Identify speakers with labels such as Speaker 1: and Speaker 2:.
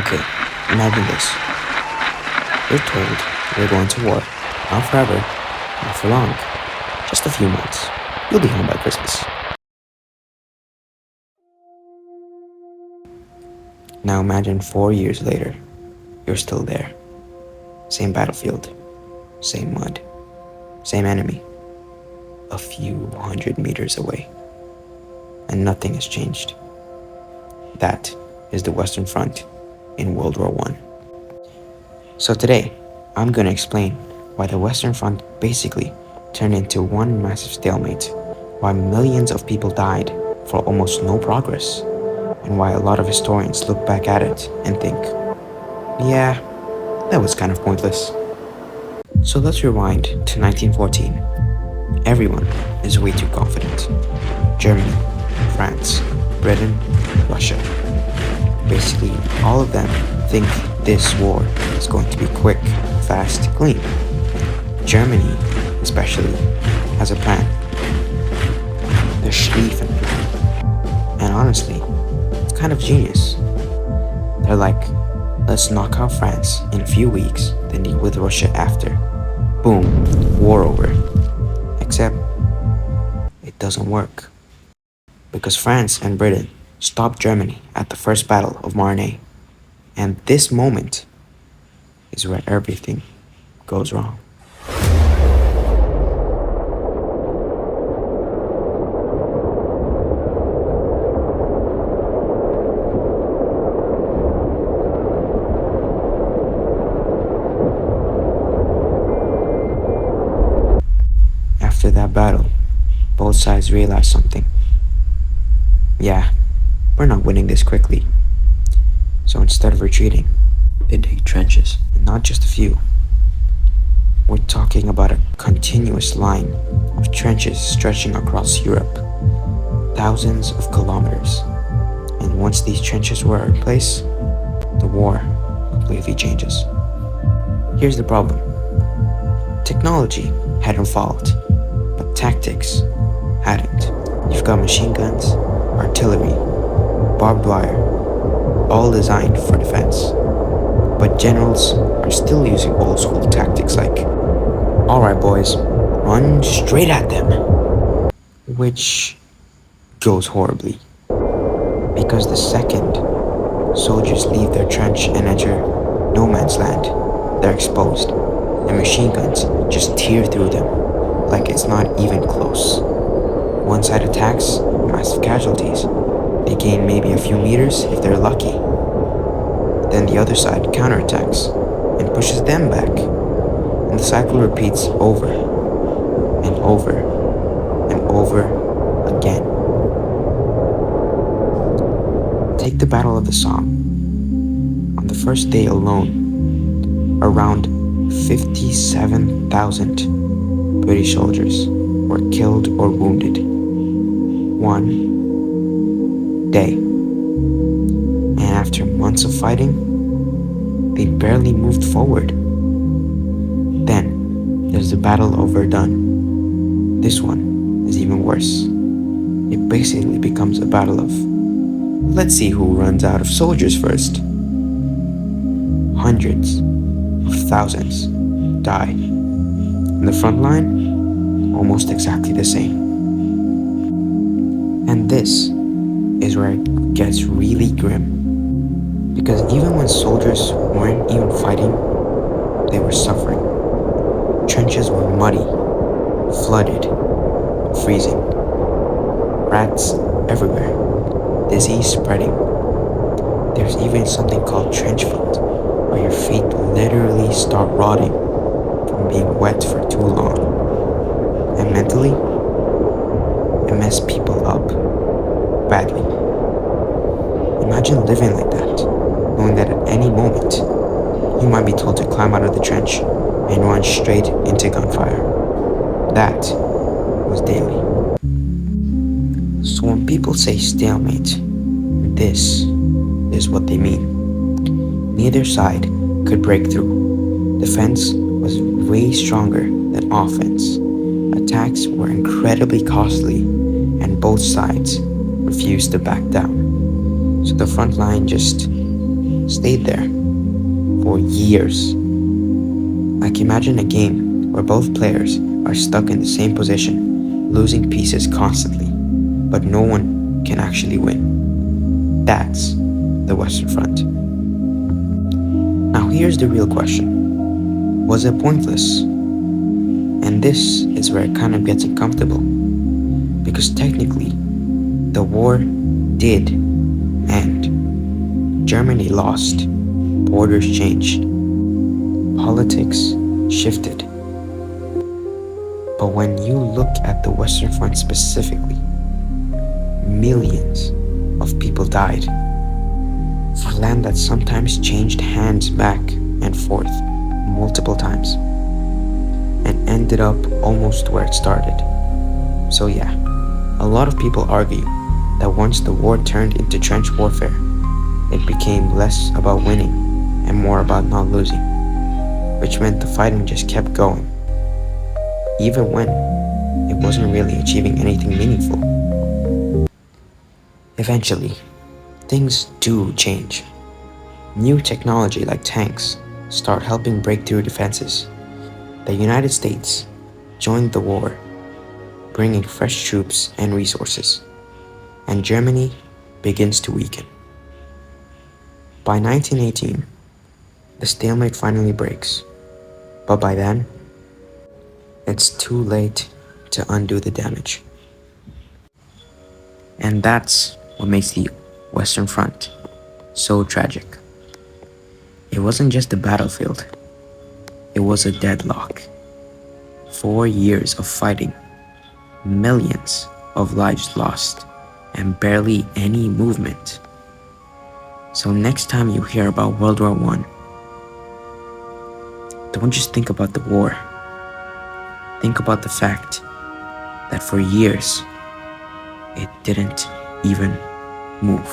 Speaker 1: Okay, imagine this. You're told you're going to war. Not forever, not for long. Just a few months. You'll be home by Christmas. Now imagine 4 years later. You're still there. Same battlefield. Same mud. Same enemy. A few hundred meters away. And nothing has changed. That is the Western Front in World War I. So today, I'm gonna explain why the Western Front basically turned into one massive stalemate, why millions of people died for almost no progress, and why a lot of historians look back at it and think, yeah, that was kind of pointless. So let's rewind to 1914. Everyone is way too confident. Germany, France, Britain, Russia. Basically, all of them think this war is going to be quick, fast, clean. Germany, especially, has a plan. The Schlieffen plan. And honestly, it's kind of genius. They're like, let's knock out France in a few weeks, then deal with Russia after. Boom, war over. Except, it doesn't work. Because France and Britain stopped Germany at the First Battle of Marne. And this moment is where everything goes wrong. After that battle, both sides realized something. Yeah, we're not winning this quickly. So instead of retreating, they dig trenches. And not just a few. We're talking about a continuous line of trenches stretching across Europe. Thousands of kilometers. And once these trenches were in place, the war completely changes. Here's the problem. Technology had evolved, but tactics hadn't. You've got machine guns, artillery, barbed wire, all designed for defense. But generals are still using old school tactics like, alright boys, run straight at them. Which goes horribly. Because the second soldiers leave their trench and enter no man's land, they're exposed, and machine guns just tear through them like it's not even close. One side attacks, massive casualties. They gain maybe a few meters if they're lucky. Then the other side counterattacks and pushes them back. And the cycle repeats over and over and over again. Take the Battle of the Somme. On the first day alone, around 57,000 British soldiers were killed or wounded. One day. And after months of fighting, they barely moved forward. Then there's the Battle of Verdun. This one is even worse. It basically becomes a battle of, let's see who runs out of soldiers first. Hundreds of thousands die. In the front line, almost exactly the same. And this is where it gets really grim. Because even when soldiers weren't even fighting, they were suffering. Trenches were muddy, flooded, freezing. Rats everywhere, disease spreading. There's even something called trench foot, where your feet literally start rotting from being wet for too long. And mentally, it messed people up badly. Imagine living like that, knowing that at any moment, you might be told to climb out of the trench and run straight into gunfire. That was daily. So when people say stalemate, this is what they mean. Neither side could break through. Defense was way stronger than offense. Attacks were incredibly costly, and both sides refused to back down. So the front line just stayed there for years. Like imagine a game where both players are stuck in the same position, losing pieces constantly, but no one can actually win. That's the Western Front. Now here's the real question. Was it pointless? And this is where it kind of gets uncomfortable. Because technically, the war did end. Germany lost. Borders changed. Politics shifted. But when you look at the Western Front specifically, millions of people died for land that sometimes changed hands back and forth multiple times and ended up almost where it started. So yeah, a lot of people argue that once the war turned into trench warfare, it became less about winning and more about not losing, which meant the fighting just kept going, even when it wasn't really achieving anything meaningful. Eventually, things do change. New technology like tanks start helping break through defenses. The United States joined the war, bringing fresh troops and resources, and Germany begins to weaken. By 1918, the stalemate finally breaks, but by then, it's too late to undo the damage. And that's what makes the Western Front so tragic. It wasn't just a battlefield, it was a deadlock. 4 years of fighting, millions of lives lost, and barely any movement. So next time you hear about World War I, don't just think about the war. Think about the fact that for years, it didn't even move.